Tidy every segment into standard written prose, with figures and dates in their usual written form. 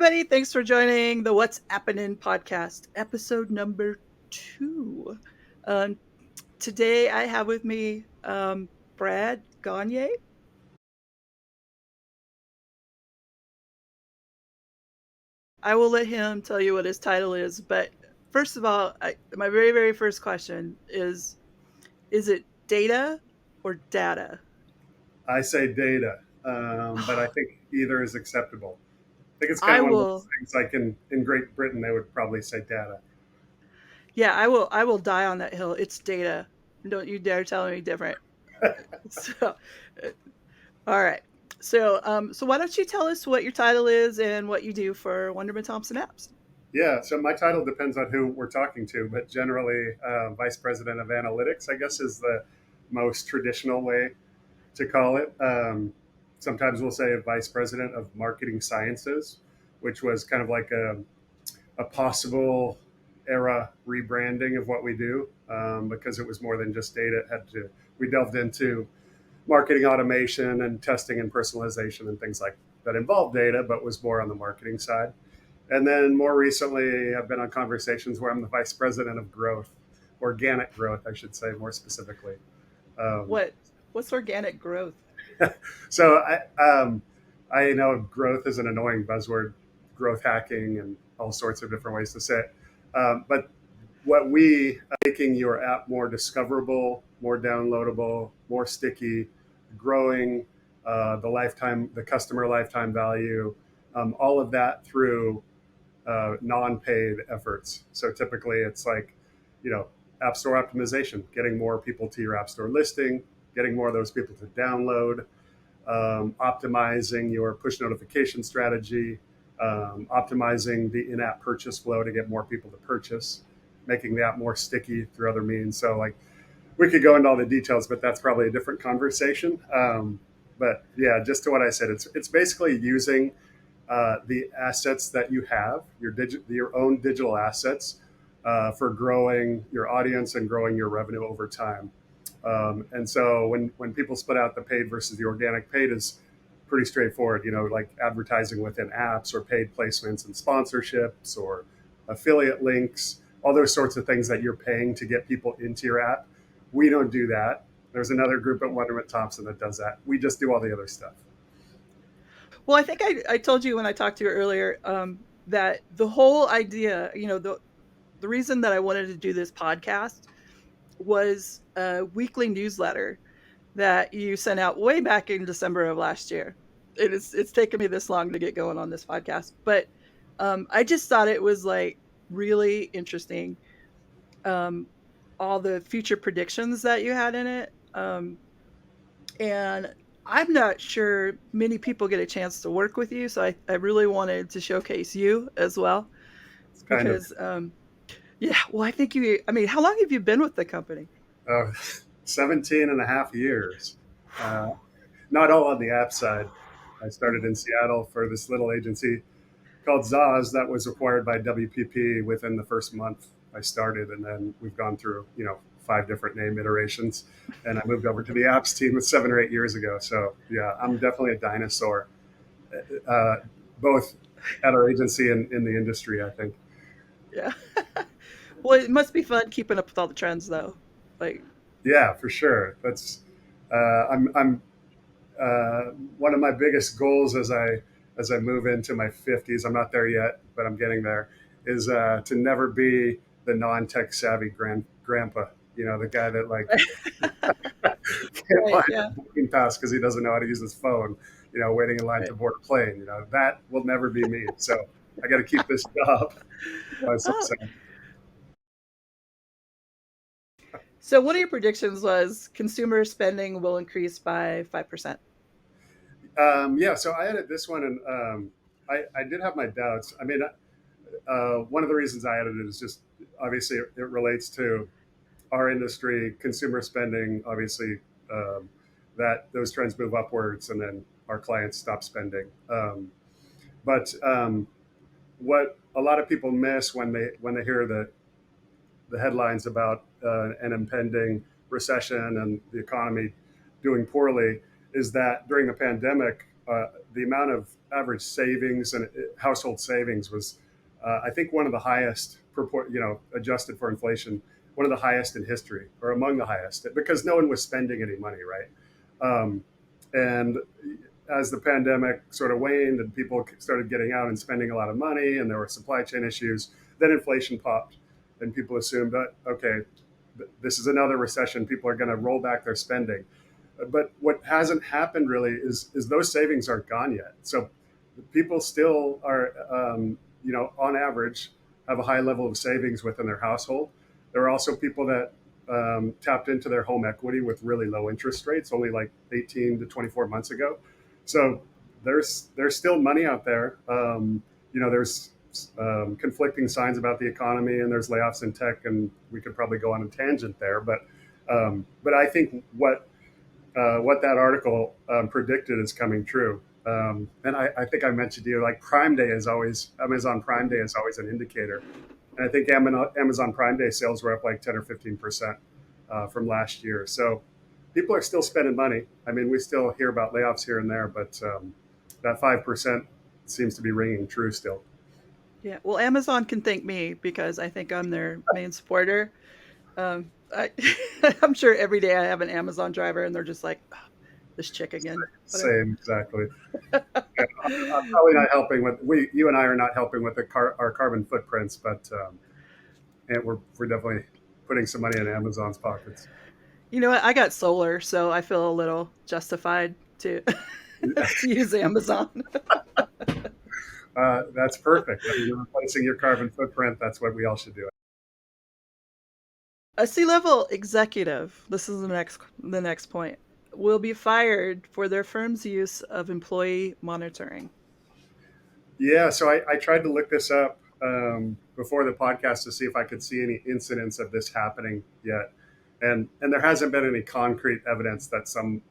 everybody. Thanks for joining the What's Happening podcast, episode number 2. Um, Today, I have with me Brad Gagne. I will let him tell you what his title is, but first of all, my very, very first question is it data or data? I say data, but I think either is acceptable. I think it's kind I of one of those will, things like in Great Britain, they would probably say data. yeah, I will die on that hill. It's data. Don't you dare tell me different. So, all right. So why don't you tell us what your title is and what you do for Wonderman Thompson Apps? Yeah, so my title depends on who we're talking to, but generally, Vice President of Analytics, I guess, is the most traditional way to call it. Sometimes we'll say Vice President of Marketing Sciences, which was kind of like a possible era rebranding of what we do because it was more than just data. We delved into marketing automation and testing and personalization and things like that involved data, but was more on the marketing side. And then more recently, I've been on conversations where I'm the vice president of growth, organic growth, I should say more specifically. Um, What what's organic growth? so I know growth is an annoying buzzword, growth hacking and all sorts of different ways to say it. But what we making your app more discoverable, more downloadable, more sticky, growing the customer lifetime value, all of that through non-paid efforts. So typically, it's like, you know, app store optimization, getting more people to your app store listing, getting more of those people to download, optimizing your push notification strategy, optimizing the in-app purchase flow to get more people to purchase, making the app more sticky through other means. So like we could go into all the details, but that's probably a different conversation. But yeah, just to what I said, it's basically using the assets that you have, your own digital assets, for growing your audience and growing your revenue over time. And so when people split out the paid versus the organic, paid is pretty straightforward, like advertising within apps or paid placements and sponsorships or affiliate links, all those sorts of things that you're paying to get people into your app. We don't do that. There's another group at Wonderment Thompson that does that. We just do all the other stuff. Well, I think I told you when I talked to you earlier that the whole idea, the reason that I wanted to do this podcast was a weekly newsletter that you sent out way back in December of last year. It's taken me this long to get going on this podcast, but I just thought it was like really interesting. Um, all the future predictions that you had in it, and I'm not sure many people get a chance to work with you, so I really wanted to showcase you as well It's kind of because yeah, well, I think I mean, how long have you been with the company? uh, 17 and a half years. Uh, Not all on the app side. I started in Seattle for this little agency called Zaz that was acquired by WPP within the first month I started. And then we've gone through, 5 different name iterations. And I moved over to the apps team 7 or 8 years ago. So yeah, I'm definitely a dinosaur, uh, both at our agency and in the industry, I think. Yeah. Well, it must be fun keeping up with all the trends, though. Like, Yeah, for sure. I'm one of my biggest goals as I move into my 50s. I'm not there yet, but I'm getting there. Is to never be the non-tech savvy grandpa. The guy that like can't right, find yeah. a boarding pass because he doesn't know how to use his phone. Waiting in line to Right. board a plane. That will never be me. So I got to keep this job. So Oh, so one of your predictions was consumer spending will increase by 5%. yeah, so I added this one, and I did have my doubts. I mean, one of the reasons I added it is just obviously it relates to our industry, consumer spending, obviously, um, that those trends move upwards and then our clients stop spending. But what a lot of people miss when they hear the headlines about an impending recession and the economy doing poorly is that during the pandemic, the amount of average savings and household savings was, I think, one of the highest, adjusted for inflation, one of the highest in history, or among the highest, because no one was spending any money, right? And as the pandemic sort of waned and people started getting out and spending a lot of money, and there were supply chain issues, then inflation popped, and people assumed that, okay, this is another recession. People are going to roll back their spending. But what hasn't happened really is those savings aren't gone yet. So people still are, on average, have a high level of savings within their household. There are also people that tapped into their home equity with really low interest rates, only like 18 to 24 months ago. So there's still money out there. There's conflicting signs about the economy, and there's layoffs in tech, and we could probably go on a tangent there. But I think what that article predicted is coming true. And I think I mentioned to you, like Prime Day is always, Amazon Prime Day is always an indicator. And I think Amazon Prime Day sales were up like 10 or 15% from last year. So people are still spending money. I mean, we still hear about layoffs here and there, but that 5% seems to be ringing true still. Yeah. Well, Amazon can thank me because I think I'm their main supporter. I, I'm sure every day I have an Amazon driver and they're just like, "Oh, this chick again." Whatever. Same, exactly. Yeah, I'm probably not helping with you and I are not helping with our carbon footprints, but and we're definitely putting some money in Amazon's pockets. You know what? I got solar, so I feel a little justified to to use Amazon. That's perfect. I mean, you're replacing your carbon footprint. That's what we all should do. A C-level executive, this is the next point, will be fired for their firm's use of employee monitoring. Yeah, so I tried to look this up before the podcast to see if I could see any incidents of this happening yet, and there hasn't been any concrete evidence that some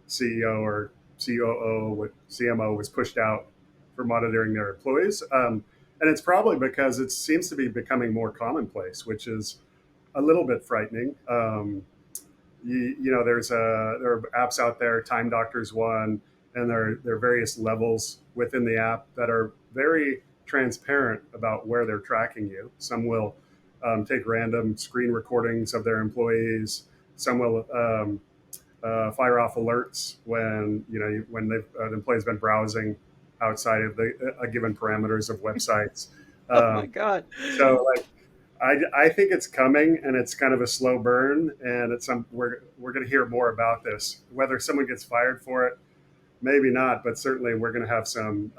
CEO or COO with CMO was pushed out for monitoring their employees. And it's probably because it seems to be becoming more commonplace, which is a little bit frightening. There are apps out there, Time Doctor's one, and there are various levels within the app that are very transparent about where they're tracking you. Some will take random screen recordings of their employees. Some will fire off alerts when an employee's been browsing outside of a given parameters of websites. Oh my Um, god. so like I think it's coming, and it's kind of a slow burn, and we're going to hear more about this. Whether someone gets fired for it, maybe not, but certainly we're going to have some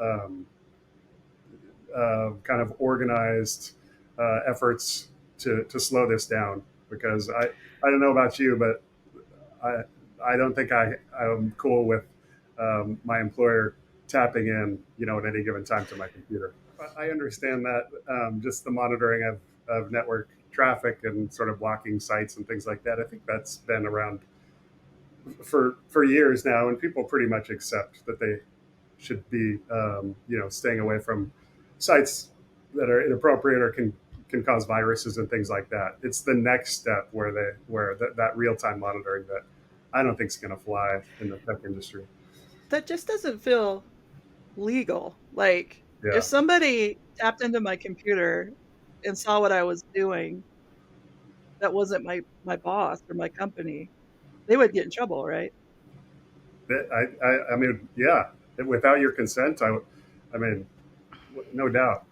kind of organized efforts to slow this down. Because I don't know about you, but I don't think I'm cool with my employer tapping in, at any given time to my computer. I understand that just the monitoring of network traffic and sort of blocking sites and things like that. I think that's been around for years now, and people pretty much accept that they should be, staying away from sites that are inappropriate or can cause viruses and things like that. It's the next step where that real time monitoring that I don't think is going to fly in the tech industry. That just doesn't feel legal. Like, if Yeah, somebody tapped into my computer and saw what I was doing, that wasn't my boss or my company, they would get in trouble, right? I mean, yeah, without your consent, I mean, no doubt.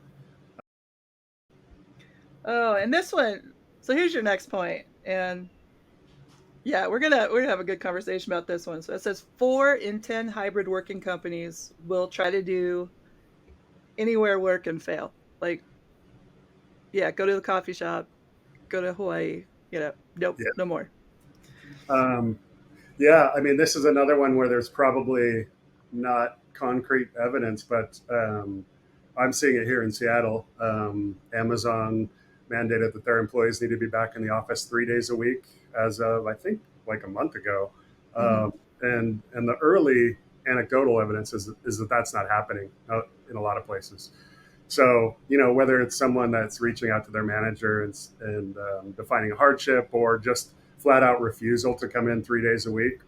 Oh, and this one, so here's your next point. And yeah, we're gonna have a good conversation about this one. So it says 4 in 10 hybrid working companies will try to do anywhere work and fail. Like, yeah, go to the coffee shop, go to Hawaii, nope, Yeah. no more. Um, Yeah, I mean, this is another one where there's probably not concrete evidence, but I'm seeing it here in Seattle. Amazon mandated that their employees need to be back in the office 3 days a week as of, I think, like a month ago. Hmm. And the early anecdotal evidence is that that's not happening in a lot of places. So, whether it's someone that's reaching out to their manager and defining a hardship, or just flat out refusal to come in 3 days a week,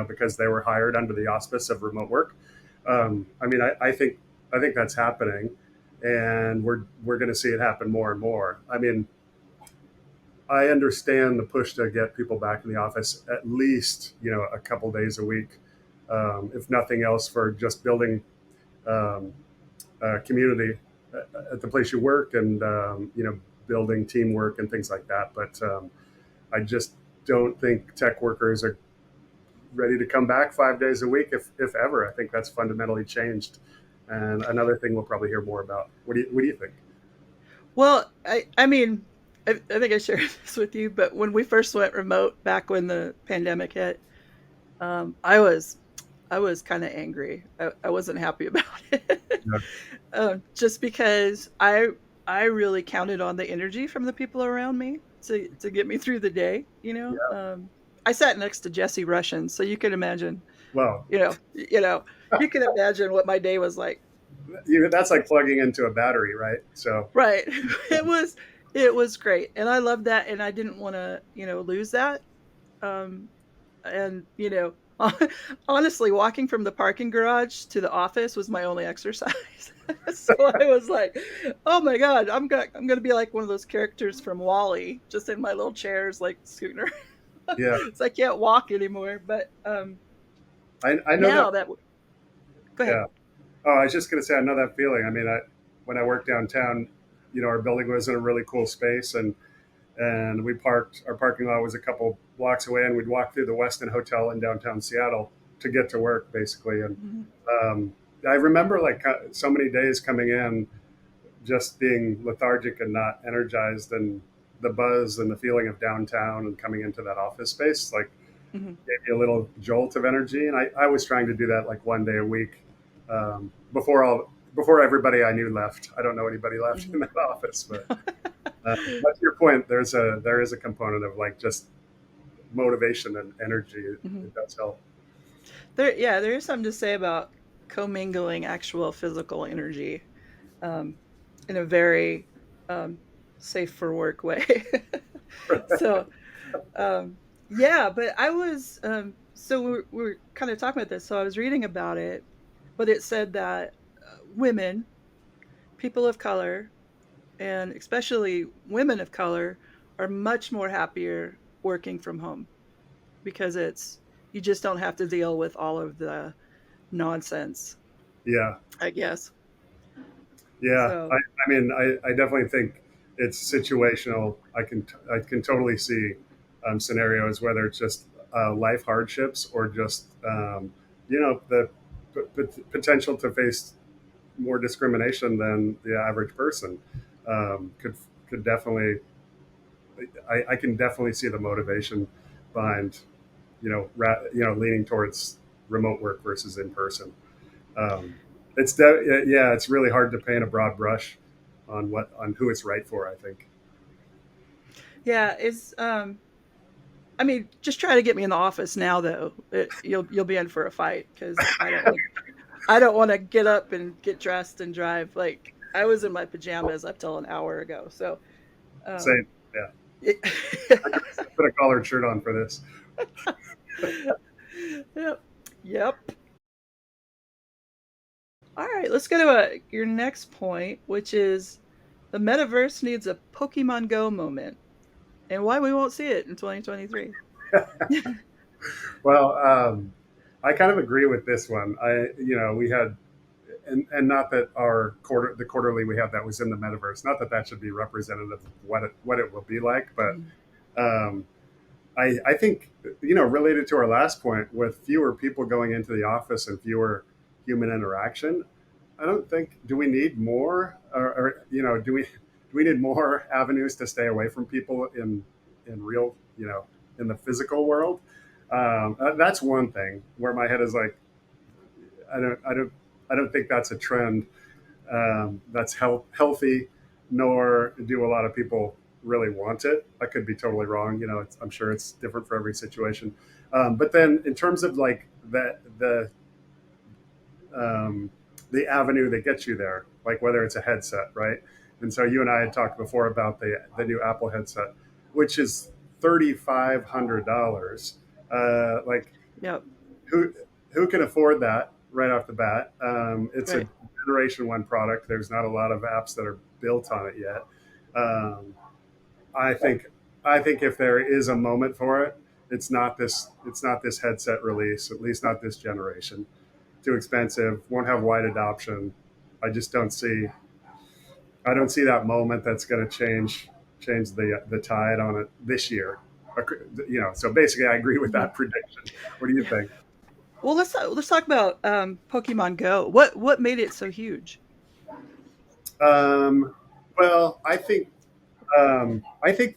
because they were hired under the auspice of remote work. I mean, I think that's happening, and we're going to see it happen more and more. I mean, I understand the push to get people back in the office at least a couple days a week, if nothing else, for just building um, community at the place you work, and building teamwork and things like that. But I just don't think tech workers are ready to come back 5 days a week, if ever. I think that's fundamentally changed, and another thing we'll probably hear more about. What do you think? Well, I mean, I think I shared this with you, but when we first went remote back when the pandemic hit, I was kind of angry. I wasn't happy about it, Yeah, just because I really counted on the energy from the people around me to get me through the day. yeah. I sat next to Jesse Russian, so you can imagine. Well, You can imagine what my day was like. that's like plugging into a battery, right? So Right. It was great, and I loved that, and I didn't want to lose that. Um, and honestly, walking from the parking garage to the office was my only exercise. So I was like, oh my god, I'm gonna be like one of those characters from Wall-E, just in my little chairs, like scooting around. yeah, So I can't walk anymore. But I know that. now that go ahead. Yeah. Oh, I was just gonna say I know that feeling. I mean, when I worked downtown, our building was in a really cool space, and we parked. Our parking lot was a couple blocks away, and we'd walk through the Westin Hotel in downtown Seattle to get to work, basically. And Mhm. um, I remember like so many days coming in, just being lethargic and not energized, and the buzz and the feeling of downtown and coming into that office space like Mhm. gave you a little jolt of energy. And I was trying to do that like one day a week, before everybody I knew left. I don't know anybody left Mhm. in that office, but to your point, there is a component of like just motivation and energy. Mhm. It does help. Yeah, there is something to say about commingling actual physical energy, um, in a very um, safe for work way. So, yeah, but so we're kind of talking about this. So I was reading about it, but it said that women, people of color, and especially women of color, are much more happier working from home because you just don't have to deal with all of the nonsense, Yeah, I guess. yeah. So, I mean, I definitely think it's situational. I can totally see scenarios, whether it's just life hardships or just the potential to face more discrimination than the average person. um, could could definitely I can definitely see the motivation behind leaning towards remote work versus in person. Um, yeah, it's really hard to paint a broad brush on who it's right for. I think. yeah, I mean, just try to get me in the office now, though. You'll be in for a fight because I don't want to get up and get dressed and drive. Like I was in my pajamas up till an hour ago. So, um, Same. Yeah, it, I could put a collared shirt on for this. yep, yep. All right, let's go to your next point, which is the metaverse needs a Pokemon Go moment, and why we won't see it in 2023. Well, I kind of agree with this one. We had, and not that the quarterly we had that was in the metaverse. Not that that should be representative of what it will be like, but Mhm. um, I think related to our last point, with fewer people going into the office and fewer human interaction, I don't think do we need more, or do we need more avenues to stay away from people in real in the physical world. That's one thing where my head is like, I don't I don't I don't think that's a trend that's healthy, nor do a lot of people really want it. I could be totally wrong. I'm sure it's different for every situation. But then, in terms of like um, the avenue that gets you there, like whether it's a headset, right? And so you and I had talked before about the new Apple headset, which is $3,500. Like Yep. who who can afford that right off the bat? It's a Right. generation one product. There's not a lot of apps that are built on it yet. Um, I think I think if there is a moment for it, it's not this headset release. At least not this generation. Too expensive. Won't have wide adoption. I just don't see. I don't see that moment that's going to change the tide on it this year. So basically, I agree with Hmm. that prediction. What do you Yeah. think? Well, let's talk about Pokemon Go. What made it so huge? Um, well, I think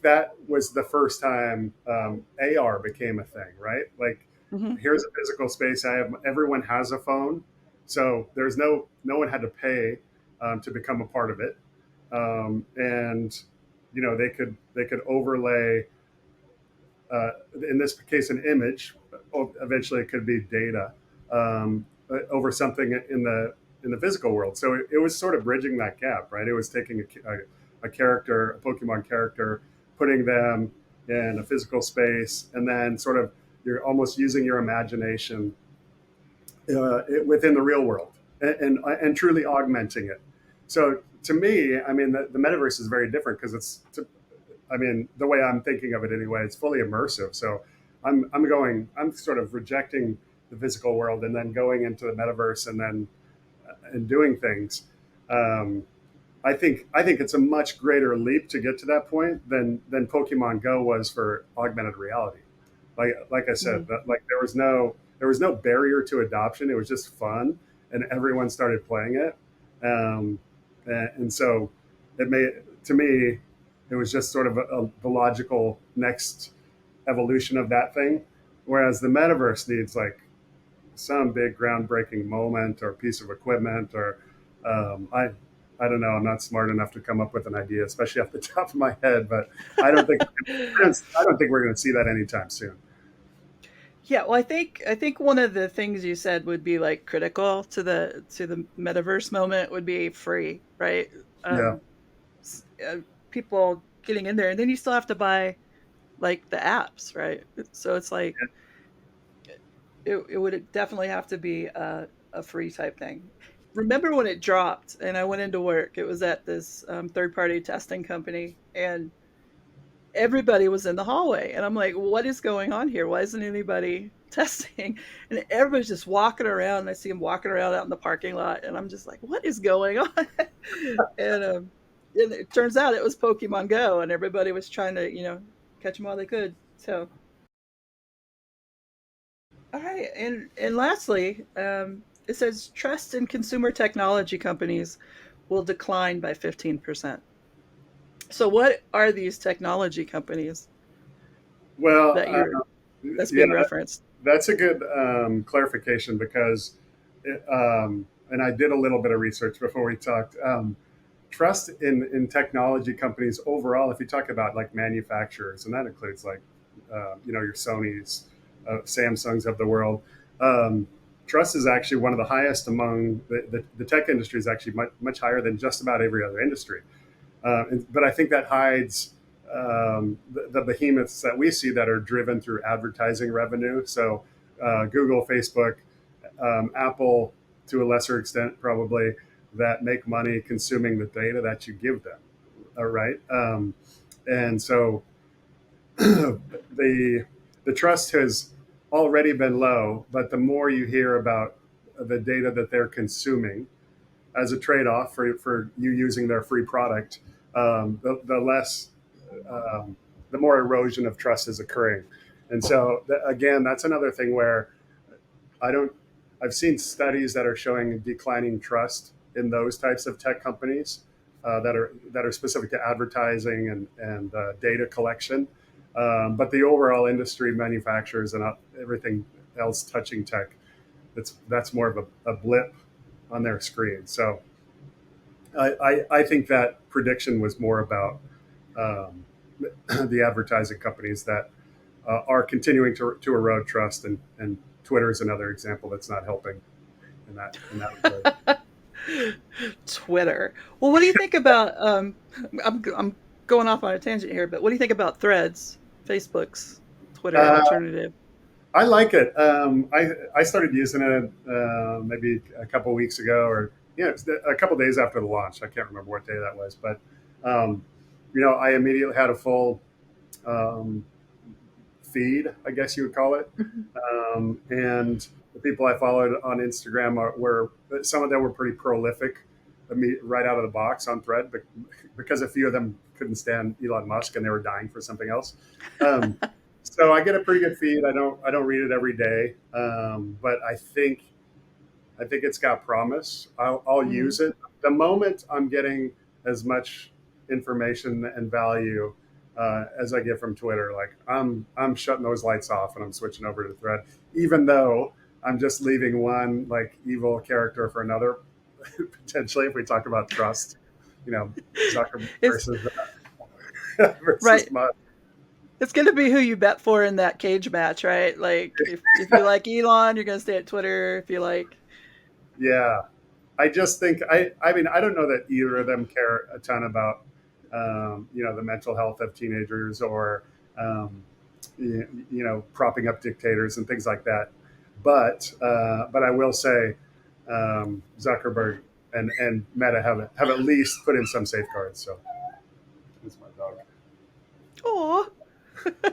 that was the first time AR became a thing, right? Like, Hmm. here's a physical space. Everyone has a phone, so there's no one had to pay to become a part of it, and they could overlay in this case an image. Eventually, it could be data over something in the physical world. So it was sort of bridging that gap, right? It was taking a character, a Pokemon character, putting them in a physical space, and then sort of you're almost using your imagination within the real world and truly augmenting it. So to me, I mean, the metaverse is very different because I mean, the way I'm thinking of it anyway, it's fully immersive. So I'm sort of rejecting the physical world and then going into the metaverse and doing things. Um, I think it's a much greater leap to get to that point than Pokemon Go was for augmented reality. Like I said, Hmm. like there was no barrier to adoption. It was just fun, and everyone started playing it. And so it made to me it was just sort of the logical next evolution of that thing. Whereas the metaverse needs like some big groundbreaking moment or piece of equipment or um, I I don't know. I'm not smart enough to come up with an idea, especially off the top of my head. But I don't think I don't think we're going to see that anytime soon. Yeah, well, I think one of the things you said would be like critical to the metaverse moment would be free, right? Yeah, Um, People getting in there, and then you still have to buy like the apps, right? So it's like it would definitely have to be a free type thing. Remember when it dropped and I went into work? It was at this third party testing company, and everybody was in the hallway. And I'm like, what is going on here? Why isn't anybody testing? And everybody's just walking around. And I see them walking around out in the parking lot. And I'm just like, what is going on? and, and it turns out it was Pokemon Go, and everybody was trying to, catch them while they could. So, all right. And lastly, it says trust in consumer technology companies will decline by 15%. So, what are these technology companies well, that you're that's yeah, being referenced? that's a good clarification because, and I did a little bit of research before we talked. Trust in technology companies overall, if you talk about like manufacturers, and that includes like, your Sony's, Samsungs of the world, um, trust is actually one of the highest among the tech industry is actually much higher than just about every other industry. But I think that hides the behemoths that we see that are driven through advertising revenue. So Google, Facebook, Apple, to a lesser extent, probably, that make money consuming the data that you give them. All right. And so the the trust has already been low, but the more you hear about the data that they're consuming, as a trade-off for you using their free product, the less, um, the more erosion of trust is occurring. And so again, that's another thing where I don't. I've seen studies that are showing declining trust in those types of tech companies that are specific to advertising and data collection. But the overall industry, manufacturers, and everything else touching tech, that's more of a blip on their screen. So I think that prediction was more about um, the advertising companies that are continuing to erode trust, and Twitter is another example that's not helping in that regard. Twitter. Well, what do you think about? I'm going off on a tangent here, but what do you think about Threads, Facebook's Twitter Uh, alternative? I like it. I started using it maybe a couple weeks ago, or a couple days after the launch. I can't remember what day that was, but um, I immediately had a full um, feed, I guess you would call it. Mhm. And the people I followed on Instagram were some of them were pretty prolific right out of the box on Thread, because a few of them couldn't stand Elon Musk and they were dying for something else. Um, so I get a pretty good feed. I don't read it every day, but I think it's got promise. I'll Mhm. use it the moment I'm getting as much information and value as I get from Twitter. Like I'm shutting those lights off and I'm switching over to Thread, even though I'm just leaving one like evil character for another. Potentially, if we talk about trust, Zuckerberg It's versus right. versus Musk. It's gonna be who you bet for in that cage match, right? Like if you like Elon, you're gonna stay at Twitter. If you like, Yeah, I just think I mean I don't know that either of them care a ton about the mental health of teenagers or um, propping up dictators and things like that. But I will say Zuckerberg and Meta have at least put in some safeguards. So it's my dog. oh, I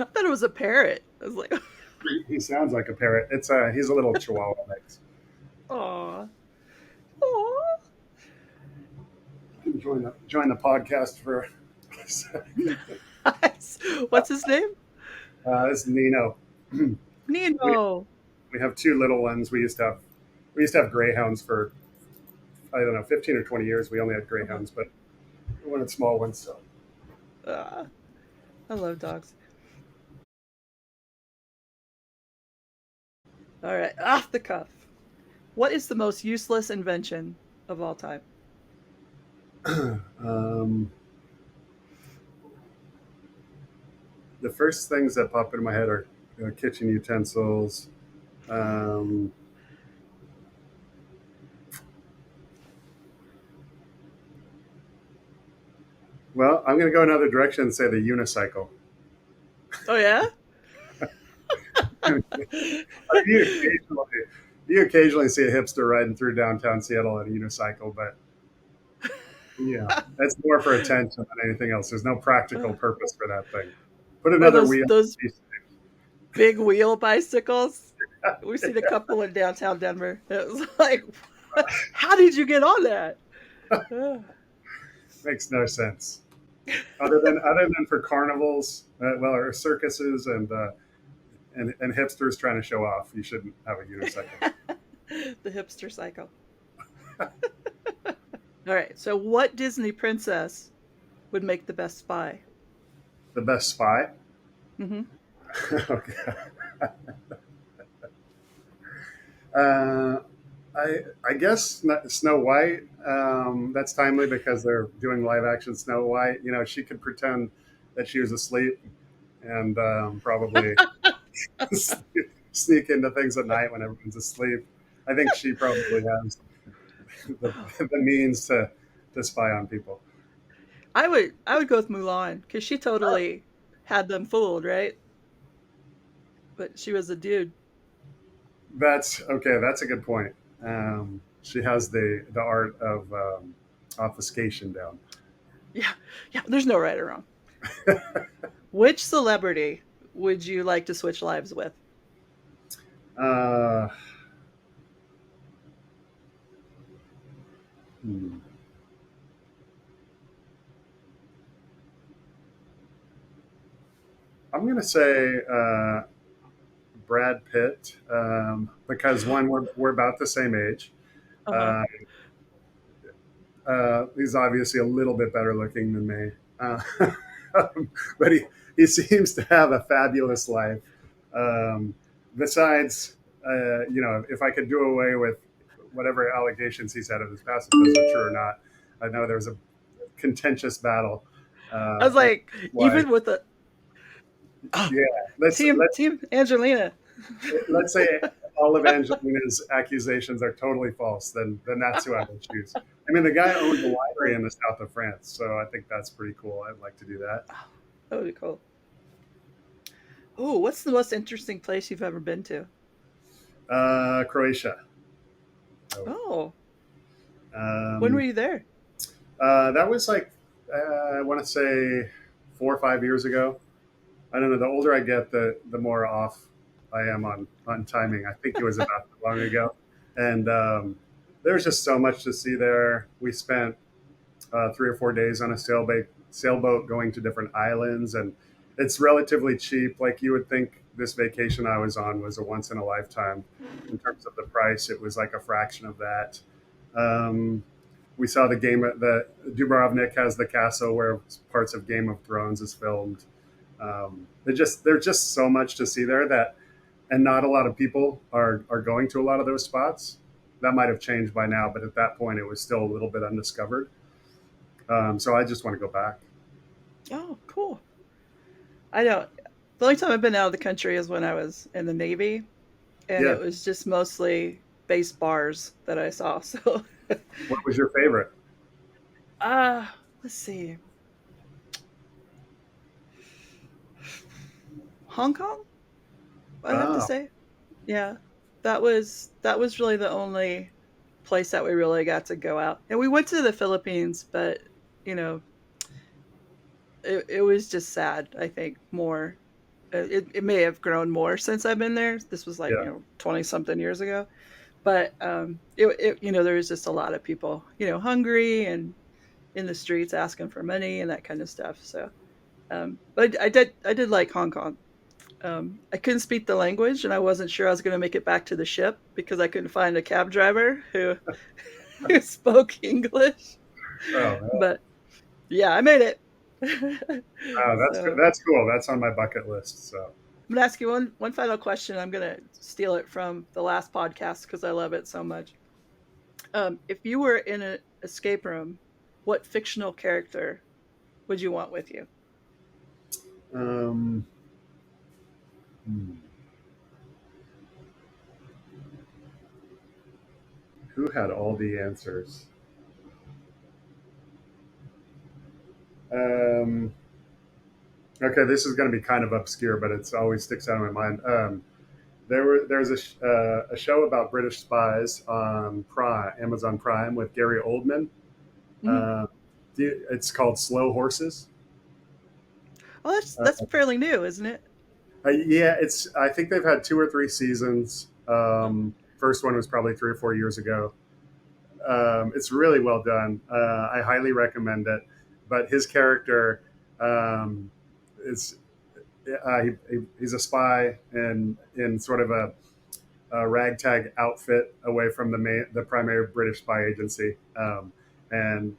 thought it was a parrot. I was like, He sounds like a parrot. He's a little Chihuahua mix. oh, oh. Join the podcast for a second. What's his name? This is Nino. we Nino. we have two little ones. We used to have greyhounds for I don't know 15 or 20 years. We only had Uh-huh. greyhounds, but we wanted small ones. So Ah, I love dogs. All right, off the cuff. What is the most useless invention of all time? um, the first things that pop into my head are kitchen utensils. Um, well, I'm going to go another direction and say the unicycle. Oh yeah. You occasionally see a hipster riding through downtown Seattle on a unicycle, but that's more for attention than anything else. There's no practical purpose for that thing. Put Or another those wheel. those big wheel bicycles. We've seen a couple in downtown Denver. It was like, how did you get on that? Makes no sense. Other than for carnivals, well, or circuses and hipsters trying to show off, you shouldn't have a unicycle. The hipster cycle. All right. So, what Disney princess would make the best spy? The best spy. Mm-hmm. Okay. Uh, I guess Snow White. That's timely because they're doing live action Snow White. She could pretend that she was asleep and probably sneak into things at night when everyone's asleep. I think she probably has the means to spy on people. I would go with Mulan because she totally had them fooled, right? But she was a dude. That's okay. That's a good point. She has the art of obfuscation down. Yeah, yeah. There's no right or wrong. Which celebrity would you like to switch lives with? uh, hmm. I'm going to say Brad Pitt because one, we're about the same age. Uh huh. Uh, he's obviously a little bit better looking than me, uh, but he seems to have a fabulous life. Um, besides, if I could do away with whatever allegations he's had in his past, if those are true or not, I know there was a contentious battle. I was And like, why? even with the Yeah, let's team let's team Angelina. let's say all of Angelina's accusations are totally false, then that's who I would choose. I mean, the guy owned a winery in the south of France, so I think that's pretty cool. I'd like to do that. Oh, that would be cool. Oh, what's the most interesting place you've ever been to? Croatia. So, Oh, when were um, you there? that was like I want to say 4 or 5 years ago. I don't know. The older I get, the more off I am on timing. I think it was about that long ago, and there's just so much to see there. We spent 3 or 4 days on a sailboat going to different islands, and it's relatively cheap. Like you would think, this vacation I was on was a once in a lifetime. In terms of the price, it was like a fraction of that. Um, we saw the game. The Dubrovnik has the castle where parts of Game of Thrones is filmed. There's just so much to see there that, and not a lot of people are going to a lot of those spots. That might have changed by now, but at that point, it was still a little bit undiscovered. So I just want to go back. Oh, cool. I don't. The only time I've been out of the country is when I was in the Navy, and Yeah. it was just mostly base bars that I saw. So, What was your favorite? let's see, Hong Kong. I'd have to Oh, say, yeah, that was really the only place that we really got to go out, and we went to the Philippines, but you know, it was just sad. I think more. It may have grown more since I've been there. This was like yeah. 20 something years ago, but there was just a lot of people hungry and in the streets asking for money and that kind of stuff. So, but I did like Hong Kong. I couldn't speak the language, and I wasn't sure I was going to make it back to the ship because I couldn't find a cab driver who who spoke English. Oh, man. But yeah, I made it. Oh, that's good. So That's cool. That's on my bucket list. So, I'm gonna ask you one final question. I'm gonna steal it from the last podcast because I love it so much. If you were in an escape room, what fictional character would you want with you? um, hmm, who had all the answers? Um, okay, this is going to be kind of obscure, but it's always sticks out in my mind. There's a show about British spies on Prime, Amazon Prime, with Gary Oldman. Mhm. Uh, it's called Slow Horses. Oh, that's Uh, fairly new, isn't it? yeah, it's. I think they've had 2 or 3 seasons. First one was probably 3 or 4 years ago. It's really well done. I highly recommend it. But his character um, is he's a spy in sort of a ragtag outfit away from the primary British spy agency. And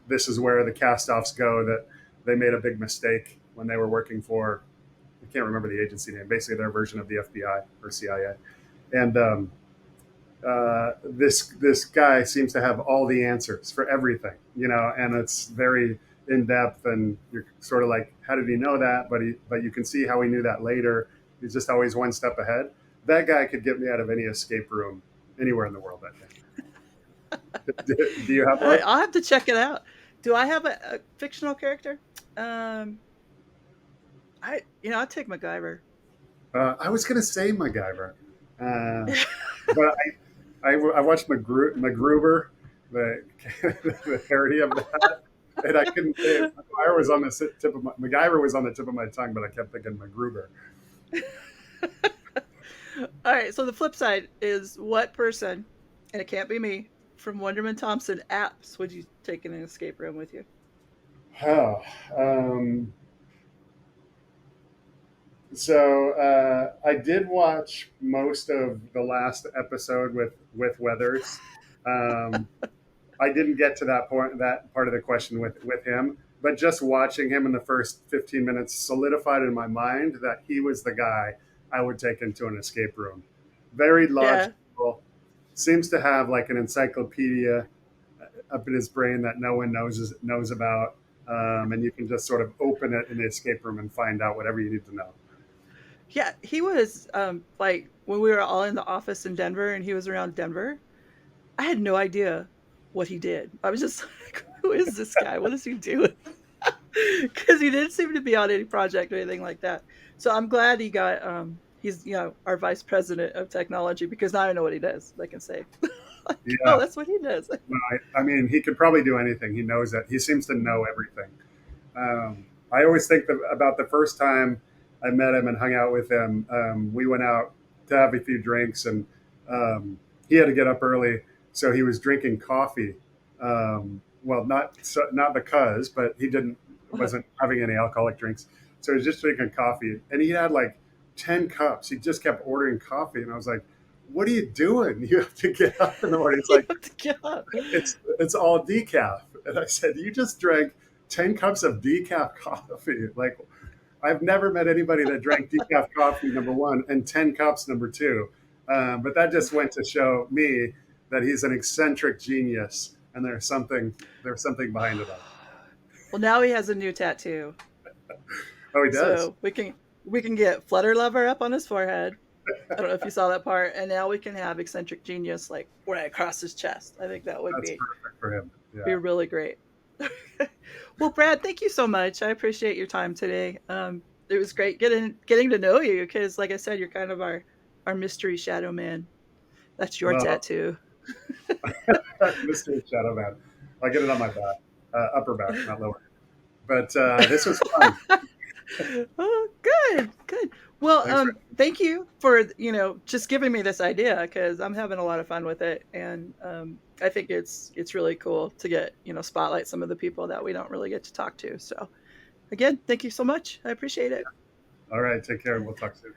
this is where the cast-offs go that they made a big mistake when they were working for, I can't remember the agency name, basically their version of the FBI or CIA. And this guy seems to have all the answers for everything, and it's very in depth, and you're sort of like, how did he know that? But you can see how he knew that later. He's just always one step ahead. That guy could get me out of any escape room anywhere in the world. I think. Do you have one? I'll have to check it out. Do I have a fictional character? Um, I'll take MacGyver. I was going to say MacGyver, uh, but I watched MacGruber, the the parody of that, and I couldn't say it. MacGyver was on the tip of my tongue, but I kept thinking MacGruber. All right. So the flip side is what person, and it can't be me, from Wonderman Thompson apps would you take in an escape room with you? Oh, um, I did watch most of the last episode with Weathers. Um, I didn't get to that part of the question with him, but just watching him in the first 15 minutes solidified in my mind that he was the guy I would take into an escape room. Very Yeah. logical, seems to have like an encyclopedia up in his brain that no one knows about, and you can just sort of open it in the escape room and find out whatever you need to know. Yeah. He was like when we were all in the office in Denver and he was around Denver, I had no idea what he did. I was just like, who is this guy? What is he doing? because he didn't seem to be on any project or anything like that. So I'm glad he got he's our vice president of technology, because now I know what he does. I can say, like, oh, Yeah. that's what he does. No, I mean, he could probably do anything. He knows that. He seems to know everything. I always think about the first time I met him and hung out with him. We went out to have a few drinks, and he had to get up early, so he was drinking coffee. Well, not because, but he didn't wasn't having any alcoholic drinks, so he was just drinking coffee, and he had like 10 cups. He just kept ordering coffee, and I was like, "What are you doing? You have to get up in the morning." It's You like have to get up. it's all decaf. And I said, you just drank 10 cups of decaf coffee. Like, I've never met anybody that drank decaf coffee, number one, and 10 cups, number two. But that just went to show me that he's an eccentric genius, and there's something behind it all. Well, now he has a new tattoo, Oh, he does. so we can get Flutter Lover up on his forehead. I don't know if you saw that part, and now we can have eccentric genius like right across his chest. I think that would That's be perfect for him. be Yeah. really great. Well, Brad, thank you so much. I appreciate your time today. It was great getting to know you, because, like I said, you're kind of our mystery shadow man. That's your Well, tattoo. Mr. Shadow Man. I'll get it on my back, upper back, not lower. But this was fun. Oh, good, good. Well, Thanks for. thank you for just giving me this idea, because I'm having a lot of fun with it, and I think it's really cool to get spotlight some of the people that we don't really get to talk to. So again, thank you so much. I appreciate it. All right. Take care, and we'll talk soon.